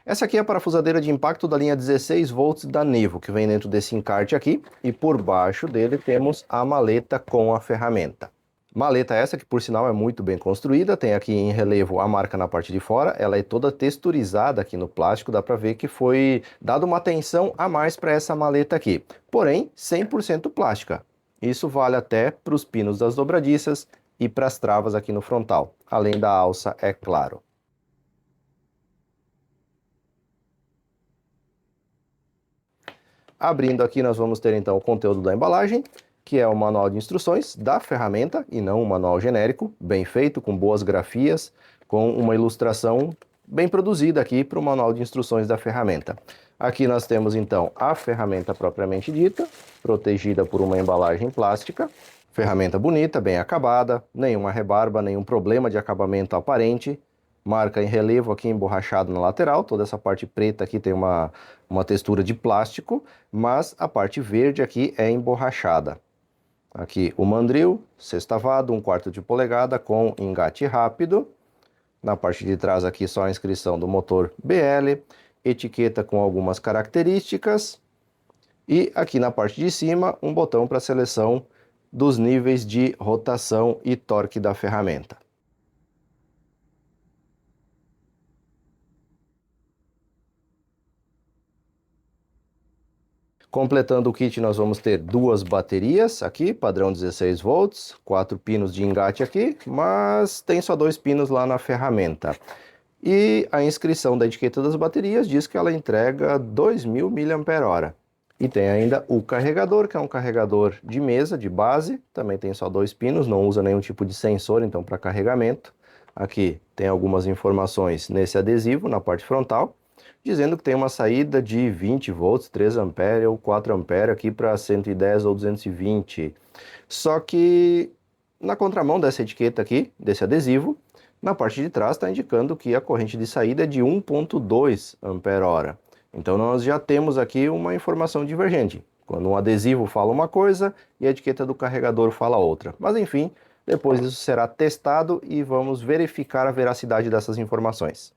Essa aqui é a parafusadeira de impacto da linha 16 volts da Nevo, que vem dentro desse encarte aqui, e por baixo dele temos a maleta com a ferramenta. Maleta essa que, por sinal, é muito bem construída, tem aqui em relevo a marca na parte de fora, ela é toda texturizada aqui no plástico, dá para ver que foi dado uma atenção a mais para essa maleta aqui, porém 100% plástica. Isso vale até para os pinos das dobradiças e para as travas aqui no frontal, além da alça, é claro. Abrindo aqui, nós vamos ter então o conteúdo da embalagem, que é o manual de instruções da ferramenta e não um manual genérico, bem feito, com boas grafias, com uma ilustração bem produzida aqui para o manual de instruções da ferramenta. Aqui nós temos então a ferramenta propriamente dita, protegida por uma embalagem plástica. Ferramenta bonita, bem acabada, nenhuma rebarba, nenhum problema de acabamento aparente. Marca em relevo aqui emborrachado na lateral, toda essa parte preta aqui tem uma textura de plástico, mas a parte verde aqui é emborrachada. Aqui o mandril, sextavado, 1/4 de polegada com engate rápido. Na parte de trás aqui só a inscrição do motor BL, etiqueta com algumas características. E aqui na parte de cima um botão para seleção dos níveis de rotação e torque da ferramenta. Completando o kit, nós vamos ter duas baterias aqui, padrão 16 volts, 4 pinos de engate aqui, mas tem só 2 pinos lá na ferramenta. E a inscrição da etiqueta das baterias diz que ela entrega 2000 mAh. E tem ainda o carregador, que é um carregador de mesa, de base, também tem só 2 pinos, não usa nenhum tipo de sensor, então para carregamento. Aqui tem algumas informações nesse adesivo, na parte frontal, dizendo que tem uma saída de 20 volts, 3 ampere ou 4 ampere aqui para 110 ou 220. Só que na contramão dessa etiqueta aqui, desse adesivo, na parte de trás está indicando que a corrente de saída é de 1,2 ampere-hora. Então nós já temos aqui uma informação divergente, quando um adesivo fala uma coisa e a etiqueta do carregador fala outra. Mas enfim, depois isso será testado e vamos verificar a veracidade dessas informações.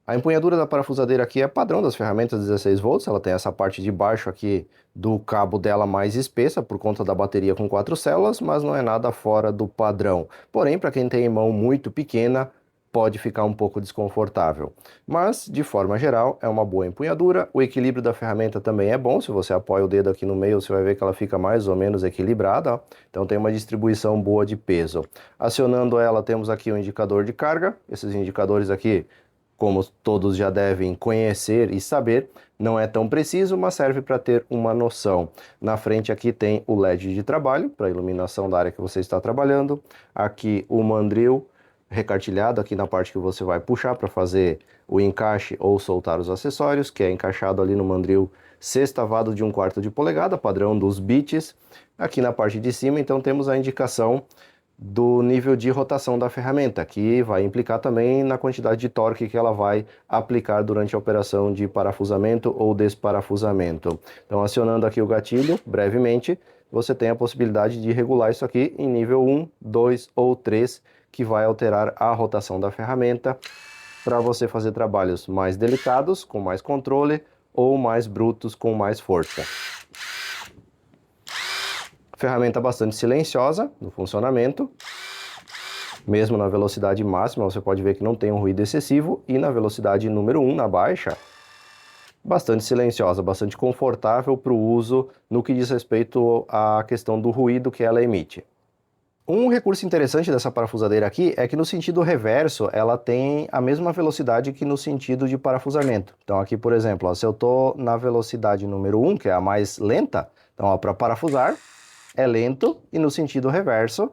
A empunhadura da parafusadeira aqui é padrão das ferramentas 16 volts, ela tem essa parte de baixo aqui do cabo dela mais espessa por conta da bateria com 4 células, mas não é nada fora do padrão. Porém, para quem tem mão muito pequena, pode ficar um pouco desconfortável. Mas, de forma geral, é uma boa empunhadura. O equilíbrio da ferramenta também é bom, se você apoia o dedo aqui no meio, você vai ver que ela fica mais ou menos equilibrada, ó. Então tem uma distribuição boa de peso. Acionando ela, temos aqui o indicador de carga, esses indicadores aqui, como todos já devem conhecer e saber, não é tão preciso, mas serve para ter uma noção. Na frente aqui tem o LED de trabalho, para iluminação da área que você está trabalhando. Aqui o mandril recartilhado, aqui na parte que você vai puxar para fazer o encaixe ou soltar os acessórios, que é encaixado ali no mandril sextavado de 1/4 de polegada, padrão dos bits. Aqui na parte de cima, então, temos a indicação do nível de rotação da ferramenta, que vai implicar também na quantidade de torque que ela vai aplicar durante a operação de parafusamento ou desparafusamento. Então, acionando aqui o gatilho, brevemente, você tem a possibilidade de regular isso aqui em nível 1, 2 ou 3, que vai alterar a rotação da ferramenta para você fazer trabalhos mais delicados, com mais controle, ou mais brutos, com mais força. Ferramenta bastante silenciosa no funcionamento, mesmo na velocidade máxima você pode ver que não tem um ruído excessivo, e na velocidade número 1, na baixa, bastante silenciosa, bastante confortável para o uso no que diz respeito à questão do ruído que ela emite. Um recurso interessante dessa parafusadeira aqui é que no sentido reverso ela tem a mesma velocidade que no sentido de parafusamento. Então aqui, por exemplo, ó, se eu estou na velocidade número 1, que é a mais lenta, então para parafusar é lento, e no sentido reverso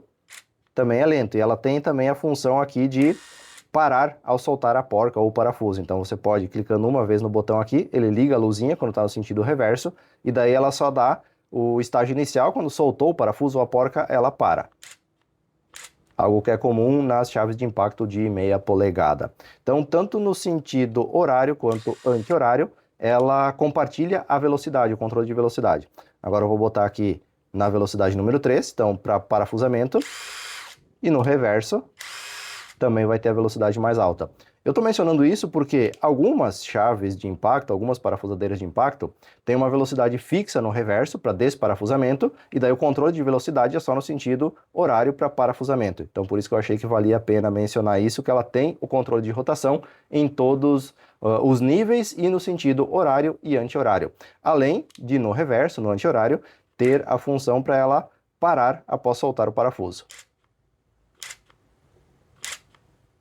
também é lento. E ela tem também a função aqui de parar ao soltar a porca ou o parafuso. Então você pode, clicando uma vez no botão aqui, ele liga a luzinha quando está no sentido reverso, e daí ela só dá o estágio inicial, quando soltou o parafuso ou a porca, ela para. Algo que é comum nas chaves de impacto de meia polegada. Então, tanto no sentido horário quanto anti-horário, ela compartilha a velocidade, o controle de velocidade. Agora eu vou botar aqui na velocidade número 3, então para parafusamento, e no reverso também vai ter a velocidade mais alta. Eu estou mencionando isso porque algumas chaves de impacto, algumas parafusadeiras de impacto, têm uma velocidade fixa no reverso para desparafusamento, e daí o controle de velocidade é só no sentido horário para parafusamento. Então por isso que eu achei que valia a pena mencionar isso, que ela tem o controle de rotação em todos os níveis e no sentido horário e anti-horário. Além de no reverso, no anti-horário, ter a função para ela parar após soltar o parafuso.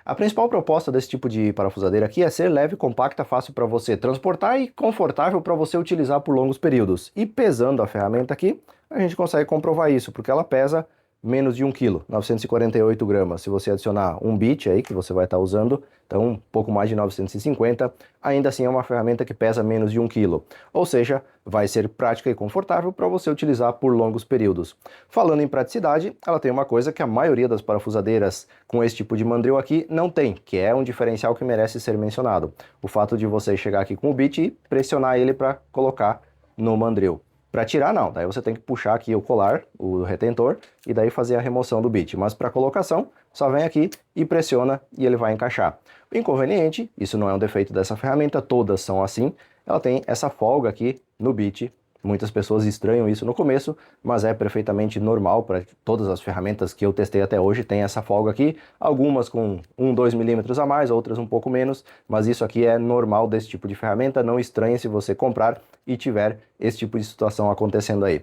A principal proposta desse tipo de parafusadeira aqui é ser leve, compacta, fácil para você transportar e confortável para você utilizar por longos períodos. E pesando a ferramenta aqui, a gente consegue comprovar isso, porque ela pesa menos de 1 kg, 948 gramas. Se você adicionar um bit aí, que você vai estar usando, então um pouco mais de 950, ainda assim é uma ferramenta que pesa menos de 1 kg. Ou seja, vai ser prática e confortável para você utilizar por longos períodos. Falando em praticidade, ela tem uma coisa que a maioria das parafusadeiras com esse tipo de mandril aqui não tem, que é um diferencial que merece ser mencionado. O fato de você chegar aqui com o bit e pressionar ele para colocar no mandril. Para tirar, não. Daí você tem que puxar aqui o colar, o retentor, e daí fazer a remoção do bit. Mas para colocação, só vem aqui e pressiona e ele vai encaixar. O inconveniente, isso não é um defeito dessa ferramenta, todas são assim, ela tem essa folga aqui no bit. Muitas pessoas estranham isso no começo, mas é perfeitamente normal para todas as ferramentas que eu testei até hoje, tem essa folga aqui, algumas com 2 milímetros a mais, outras um pouco menos, mas isso aqui é normal desse tipo de ferramenta, não estranhe se você comprar e tiver esse tipo de situação acontecendo aí.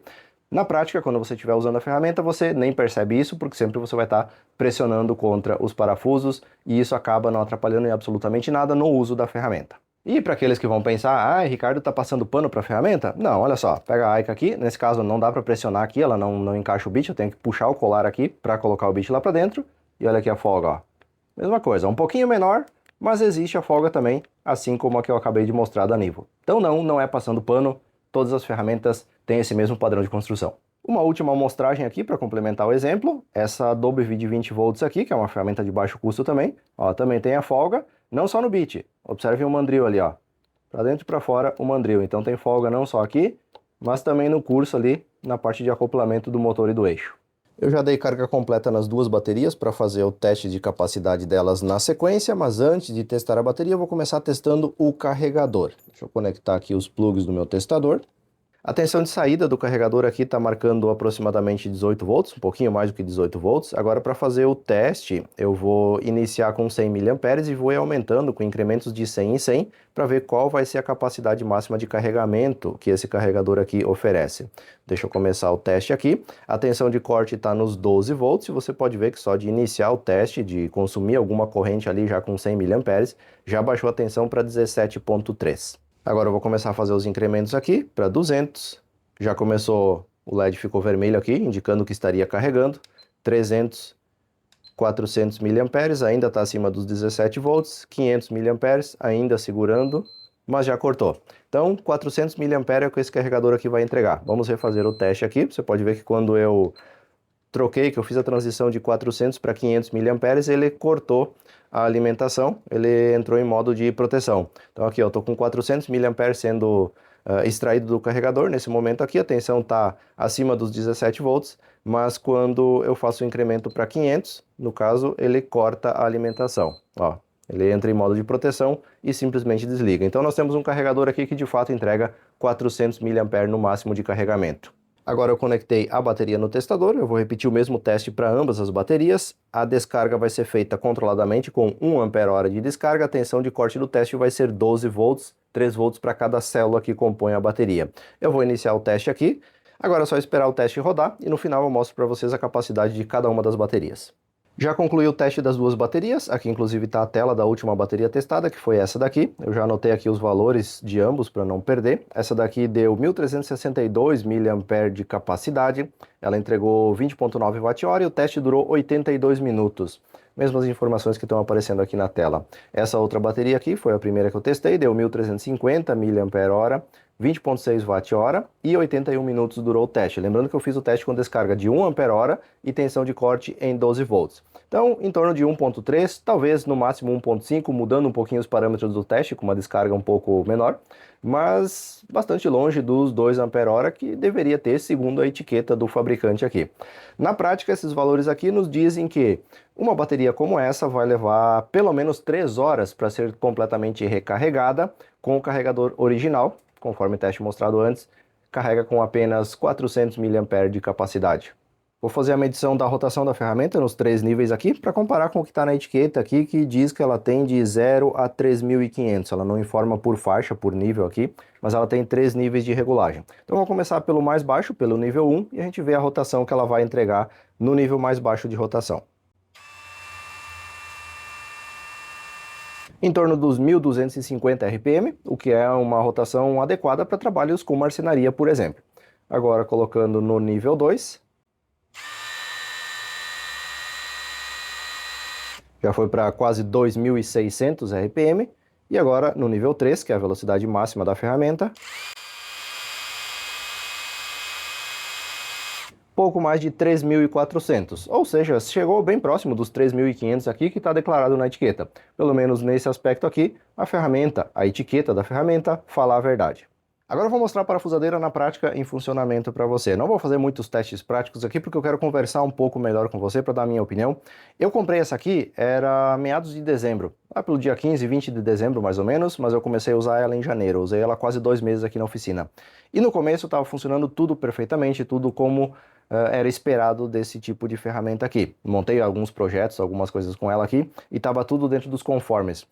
Na prática, quando você estiver usando a ferramenta, você nem percebe isso, porque sempre você vai estar pressionando contra os parafusos e isso acaba não atrapalhando em absolutamente nada no uso da ferramenta. E para aqueles que vão pensar, ah, Ricardo está passando pano para a ferramenta? Não, olha só, pega a Aika aqui, nesse caso não dá para pressionar aqui, ela não encaixa o bit, eu tenho que puxar o colar aqui para colocar o bit lá para dentro, e olha aqui a folga, ó. Mesma coisa, um pouquinho menor, mas existe a folga também, assim como a que eu acabei de mostrar da Nivo. Então não é passando pano, todas as ferramentas têm esse mesmo padrão de construção. Uma última amostragem aqui para complementar o exemplo, essa Adobe de 20 volts aqui, que é uma ferramenta de baixo custo também, ó, também tem a folga, não só no bit, observe o mandril ali, ó, para dentro e para fora o mandril, então tem folga não só aqui, mas também no curso ali, na parte de acoplamento do motor e do eixo. Eu já dei carga completa nas duas baterias para fazer o teste de capacidade delas na sequência, mas antes de testar a bateria eu vou começar testando o carregador. Deixa eu conectar aqui os plugs do meu testador. A tensão de saída do carregador aqui está marcando aproximadamente 18 volts, um pouquinho mais do que 18 volts. Agora, para fazer o teste, eu vou iniciar com 100 mA e vou ir aumentando com incrementos de 100 em 100 para ver qual vai ser a capacidade máxima de carregamento que esse carregador aqui oferece. Deixa eu começar o teste aqui. A tensão de corte está nos 12 volts e você pode ver que só de iniciar o teste, de consumir alguma corrente ali já com 100 mA, já baixou a tensão para 17,3. Agora eu vou começar a fazer os incrementos aqui para 200, já começou, o LED ficou vermelho aqui, indicando que estaria carregando, 300, 400 mA, ainda está acima dos 17 volts, 500 mA, ainda segurando, mas já cortou. Então 400 mA é o que esse carregador aqui vai entregar. Vamos refazer o teste aqui, você pode ver que quando eu troquei, que eu fiz a transição de 400 para 500 mA, ele cortou a alimentação, ele entrou em modo de proteção. Então aqui eu estou com 400 mA sendo extraído do carregador, nesse momento aqui a tensão está acima dos 17 volts, mas quando eu faço o incremento para 500, no caso, ele corta a alimentação. Ó, ele entra em modo de proteção e simplesmente desliga. Então nós temos um carregador aqui que de fato entrega 400 mA no máximo de carregamento. Agora eu conectei a bateria no testador, eu vou repetir o mesmo teste para ambas as baterias. A descarga vai ser feita controladamente com 1 ampere-hora de descarga, a tensão de corte do teste vai ser 12 volts, 3 volts para cada célula que compõe a bateria. Eu vou iniciar o teste aqui, agora é só esperar o teste rodar e no final eu mostro para vocês a capacidade de cada uma das baterias. Já concluí o teste das duas baterias, aqui inclusive está a tela da última bateria testada, que foi essa daqui. Eu já anotei aqui os valores de ambos para não perder. Essa daqui deu 1.362 mAh de capacidade, ela entregou 20,9 Wh e o teste durou 82 minutos. Mesmas informações que estão aparecendo aqui na tela. Essa outra bateria aqui foi a primeira que eu testei, deu 1.350 mAh, 20,6 Wh e 81 minutos durou o teste. Lembrando que eu fiz o teste com descarga de 1 Ah e tensão de corte em 12 volts. Então, em torno de 1,3, talvez no máximo 1,5, mudando um pouquinho os parâmetros do teste, com uma descarga um pouco menor, mas bastante longe dos 2 Ah que deveria ter, segundo a etiqueta do fabricante aqui. Na prática, esses valores aqui nos dizem que uma bateria como essa vai levar pelo menos 3 horas para ser completamente recarregada com o carregador original, conforme o teste mostrado antes, carrega com apenas 400 mAh de capacidade. Vou fazer a medição da rotação da ferramenta nos 3 níveis aqui, para comparar com o que está na etiqueta aqui, que diz que ela tem de 0 a 3.500. Ela não informa por faixa, por nível aqui, mas ela tem 3 níveis de regulagem. Então vou começar pelo mais baixo, pelo nível 1, e a gente vê a rotação que ela vai entregar no nível mais baixo de rotação. Em torno dos 1.250 RPM, o que é uma rotação adequada para trabalhos com marcenaria, por exemplo. Agora colocando no nível 2... já foi para quase 2.600 RPM, e agora no nível 3, que é a velocidade máxima da ferramenta, pouco mais de 3.400, ou seja, chegou bem próximo dos 3.500 aqui que está declarado na etiqueta. Pelo menos nesse aspecto aqui, a ferramenta, a etiqueta da ferramenta, fala a verdade. Agora eu vou mostrar a parafusadeira na prática em funcionamento para você. Não vou fazer muitos testes práticos aqui porque eu quero conversar um pouco melhor com você para dar a minha opinião. Eu comprei essa aqui, era meados de dezembro, lá pelo dia 15, 20 de dezembro mais ou menos, mas eu comecei a usar ela em janeiro. Eu usei ela quase 2 meses aqui na oficina. E no começo estava funcionando tudo perfeitamente, tudo como era esperado desse tipo de ferramenta aqui. Montei alguns projetos, algumas coisas com ela aqui e estava tudo dentro dos conformes.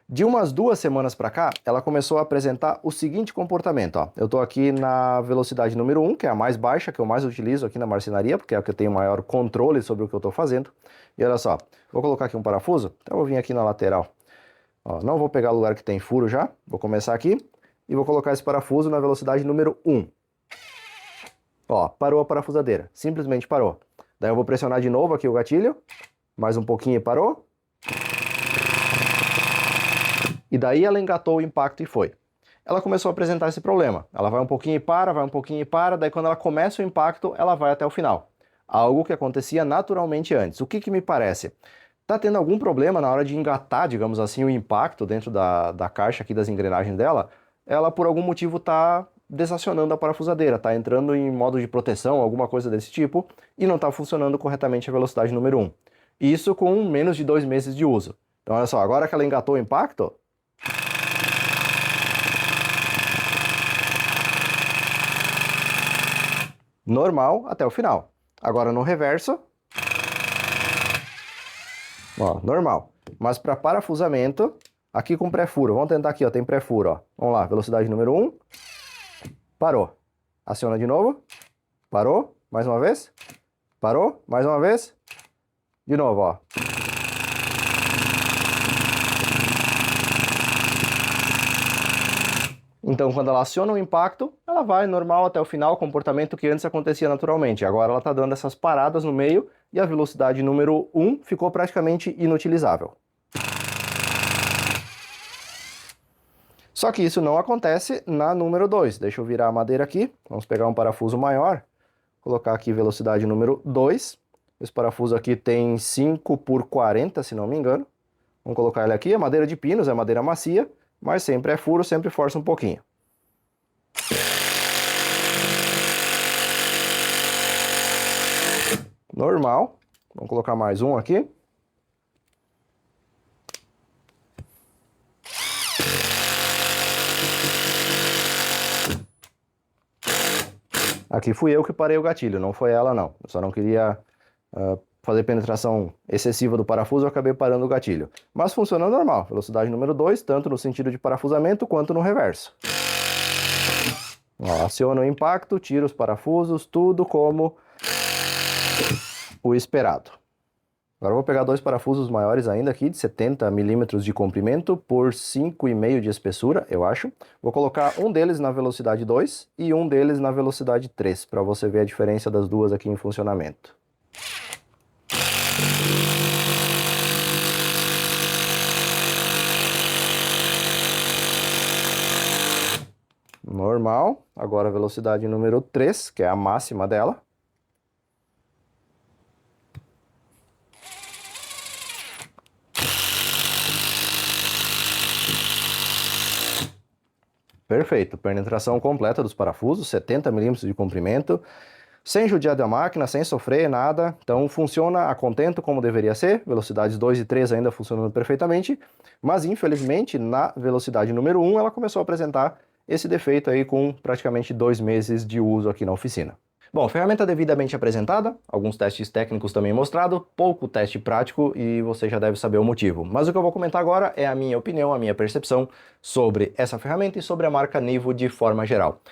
De umas 2 semanas para cá, ela começou a apresentar o seguinte comportamento, ó. Eu estou aqui na velocidade número 1, que é a mais baixa, que eu mais utilizo aqui na marcenaria, porque é a que eu tenho maior controle sobre o que eu estou fazendo. E olha só, vou colocar aqui um parafuso, então eu vou vir aqui na lateral. Ó, não vou pegar o lugar que tem furo já, vou começar aqui e vou colocar esse parafuso na velocidade número 1. Ó, parou a parafusadeira, simplesmente parou. Daí eu vou pressionar de novo aqui o gatilho, mais um pouquinho e parou. E daí ela engatou o impacto e foi. Ela começou a apresentar esse problema. Ela vai um pouquinho e para, vai um pouquinho e para, daí quando ela começa o impacto, ela vai até o final. Algo que acontecia naturalmente antes. O que me parece? Tá tendo algum problema na hora de engatar, digamos assim, o impacto dentro da caixa aqui das engrenagens dela. Ela, por algum motivo, tá desacionando a parafusadeira, tá entrando em modo de proteção, alguma coisa desse tipo, e não tá funcionando corretamente a velocidade número 1. Isso com menos de 2 meses de uso. Então, olha só, agora que ela engatou o impacto, normal até o final. Agora no reverso, ó, normal. Mas para parafusamento, aqui com pré-furo, vamos tentar aqui, ó, tem pré-furo, ó. Vamos lá, velocidade número 1, parou. Aciona de novo, parou, mais uma vez, parou, mais uma vez, de novo, ó. Então, quando ela aciona o impacto, ela vai normal até o final, comportamento que antes acontecia naturalmente. Agora ela está dando essas paradas no meio e a velocidade número 1 ficou praticamente inutilizável. Só que isso não acontece na número 2. Deixa eu virar a madeira aqui, vamos pegar um parafuso maior, colocar aqui velocidade número 2. Esse parafuso aqui tem 5 por 40, se não me engano. Vamos colocar ele aqui, é madeira de pinos, é madeira macia, mas sempre é furo, sempre força um pouquinho. Normal. Vamos colocar mais um aqui. Aqui fui eu que parei o gatilho, não foi ela não. Eu só não queria fazer penetração excessiva do parafuso, eu acabei parando o gatilho. Mas funciona normal, velocidade número 2, tanto no sentido de parafusamento quanto no reverso. Ó, aciona o impacto, tira os parafusos, tudo como o esperado. Agora eu vou pegar 2 parafusos maiores ainda aqui, de 70 milímetros de comprimento por 5,5 de espessura, eu acho. Vou colocar um deles na velocidade 2 e um deles na velocidade 3, para você ver a diferença das duas aqui em funcionamento. normal. Agora a velocidade número 3, que é a máxima dela. Perfeito, penetração completa dos parafusos, 70 milímetros de comprimento, sem judiar da máquina, sem sofrer nada, então funciona a contento como deveria ser, velocidades 2 e 3 ainda funcionando perfeitamente, mas infelizmente na velocidade número 1 ela começou a apresentar esse defeito aí com praticamente 2 meses de uso aqui na oficina. Bom, ferramenta devidamente apresentada, alguns testes técnicos também mostrado, pouco teste prático e você já deve saber o motivo. Mas o que eu vou comentar agora é a minha opinião, a minha percepção sobre essa ferramenta e sobre a marca Nivo de forma geral.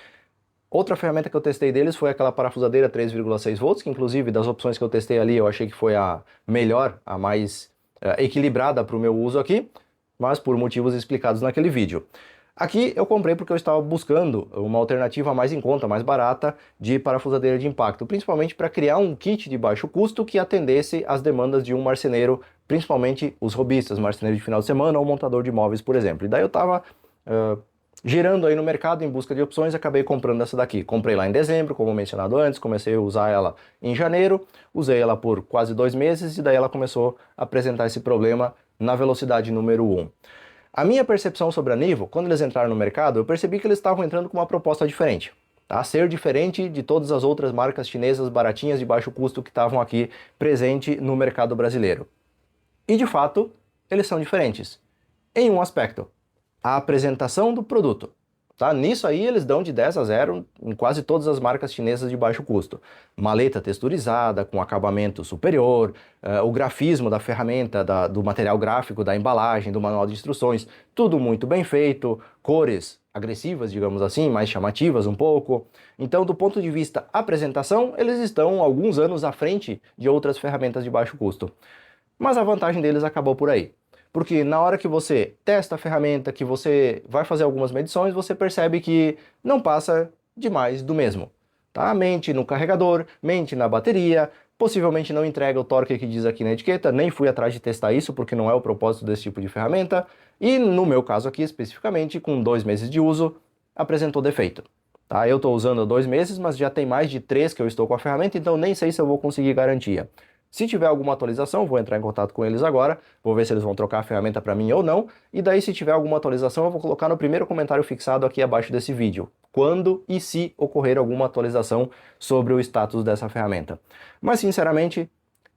Outra ferramenta que eu testei deles foi aquela parafusadeira 3,6 volts, que inclusive das opções que eu testei ali eu achei que foi a melhor, a mais equilibrada para o meu uso aqui, mas por motivos explicados naquele vídeo. Aqui eu comprei porque eu estava buscando uma alternativa mais em conta, mais barata de parafusadeira de impacto, principalmente para criar um kit de baixo custo que atendesse às demandas de um marceneiro, principalmente os robistas, marceneiro de final de semana ou montador de móveis, por exemplo. E daí eu estava girando aí no mercado em busca de opções, acabei comprando essa daqui. Comprei lá em dezembro, como mencionado antes, comecei a usar ela em janeiro, usei ela por quase 2 meses e daí ela começou a apresentar esse problema na velocidade número 1. A minha percepção sobre a Nivo, quando eles entraram no mercado, eu percebi que eles estavam entrando com uma proposta diferente. Tá? Ser diferente de todas as outras marcas chinesas baratinhas de baixo custo que estavam aqui presentes no mercado brasileiro. E de fato, eles são diferentes. Em um aspecto, a apresentação do produto. Tá? Nisso aí eles dão de 10 a 0 em quase todas as marcas chinesas de baixo custo. Maleta texturizada, com acabamento superior, o grafismo da ferramenta, do material gráfico, da embalagem, do manual de instruções, tudo muito bem feito, cores agressivas, digamos assim, mais chamativas um pouco. Então, do ponto de vista apresentação, eles estão alguns anos à frente de outras ferramentas de baixo custo. Mas a vantagem deles acabou por aí. Porque na hora que você testa a ferramenta, que você vai fazer algumas medições, você percebe que não passa demais do mesmo. Tá? Mente no carregador, mente na bateria, possivelmente não entrega o torque que diz aqui na etiqueta, nem fui atrás de testar isso porque não é o propósito desse tipo de ferramenta. E no meu caso aqui especificamente, com 2 meses de uso, apresentou defeito. Tá? Eu estou usando há 2 meses, mas já tem mais de 3 que eu estou com a ferramenta, então nem sei se eu vou conseguir garantia. Se tiver alguma atualização, vou entrar em contato com eles agora, vou ver se eles vão trocar a ferramenta para mim ou não, e daí se tiver alguma atualização eu vou colocar no primeiro comentário fixado aqui abaixo desse vídeo, quando e se ocorrer alguma atualização sobre o status dessa ferramenta. Mas sinceramente,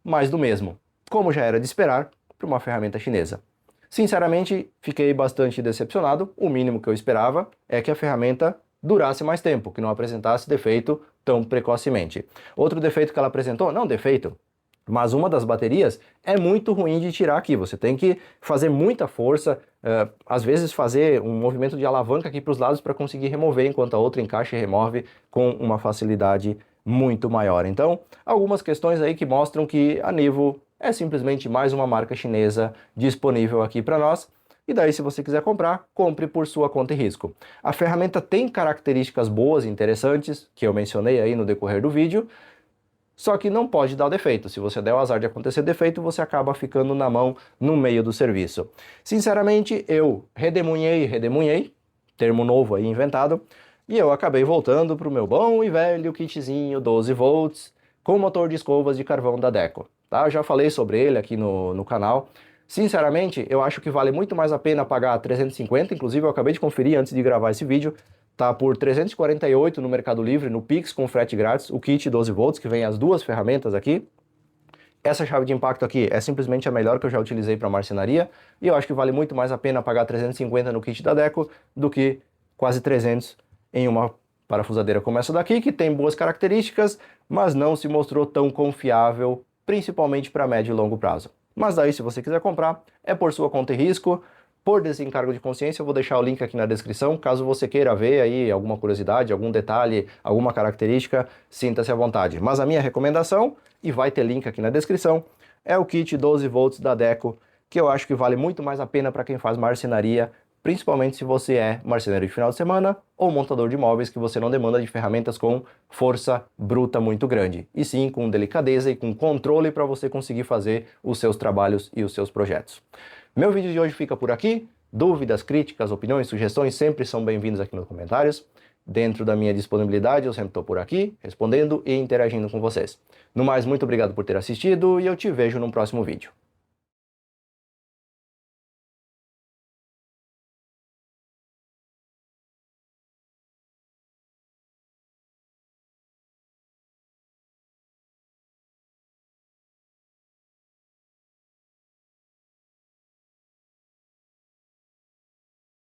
mais do mesmo, como já era de esperar para uma ferramenta chinesa. Sinceramente, fiquei bastante decepcionado, o mínimo que eu esperava é que a ferramenta durasse mais tempo, que não apresentasse defeito tão precocemente. Outro defeito que ela apresentou, não defeito, mas uma das baterias é muito ruim de tirar aqui, você tem que fazer muita força, às vezes fazer um movimento de alavanca aqui para os lados para conseguir remover, enquanto a outra encaixa e remove com uma facilidade muito maior. Então, algumas questões aí que mostram que a Nivo é simplesmente mais uma marca chinesa disponível aqui para nós. E daí, se você quiser comprar, compre por sua conta e risco. A ferramenta tem características boas e interessantes, que eu mencionei aí no decorrer do vídeo, só que não pode dar o defeito. Se você der o azar de acontecer defeito, você acaba ficando na mão no meio do serviço. Sinceramente, eu redemunhei, termo novo aí inventado, e eu acabei voltando para o meu bom e velho kitzinho 12 volts com motor de escovas de carvão da Deco. Tá? Eu já falei sobre ele aqui no canal. Sinceramente, eu acho que vale muito mais a pena pagar 350, inclusive eu acabei de conferir antes de gravar esse vídeo, tá por 348 no Mercado Livre, no Pix com frete grátis, o kit 12 volts, que vem as duas ferramentas aqui. Essa chave de impacto aqui é simplesmente a melhor que eu já utilizei para marcenaria, e eu acho que vale muito mais a pena pagar 350 no kit da Deco do que quase 300 em uma parafusadeira como essa daqui, que tem boas características, mas não se mostrou tão confiável, principalmente para médio e longo prazo. Mas daí, se você quiser comprar, é por sua conta e risco, por desencargo de consciência. Eu vou deixar o link aqui na descrição, caso você queira ver aí alguma curiosidade, algum detalhe, alguma característica, sinta-se à vontade. Mas a minha recomendação, e vai ter link aqui na descrição, é o kit 12 volts da Deco, que eu acho que vale muito mais a pena para quem faz marcenaria, principalmente se você é marceneiro de final de semana ou montador de móveis que você não demanda de ferramentas com força bruta muito grande, e sim com delicadeza e com controle para você conseguir fazer os seus trabalhos e os seus projetos. Meu vídeo de hoje fica por aqui. Dúvidas, críticas, opiniões, sugestões sempre são bem-vindos aqui nos comentários. dentro da minha disponibilidade, eu sempre estou por aqui, respondendo e interagindo com vocês. No mais, muito obrigado por ter assistido e eu te vejo no próximo vídeo.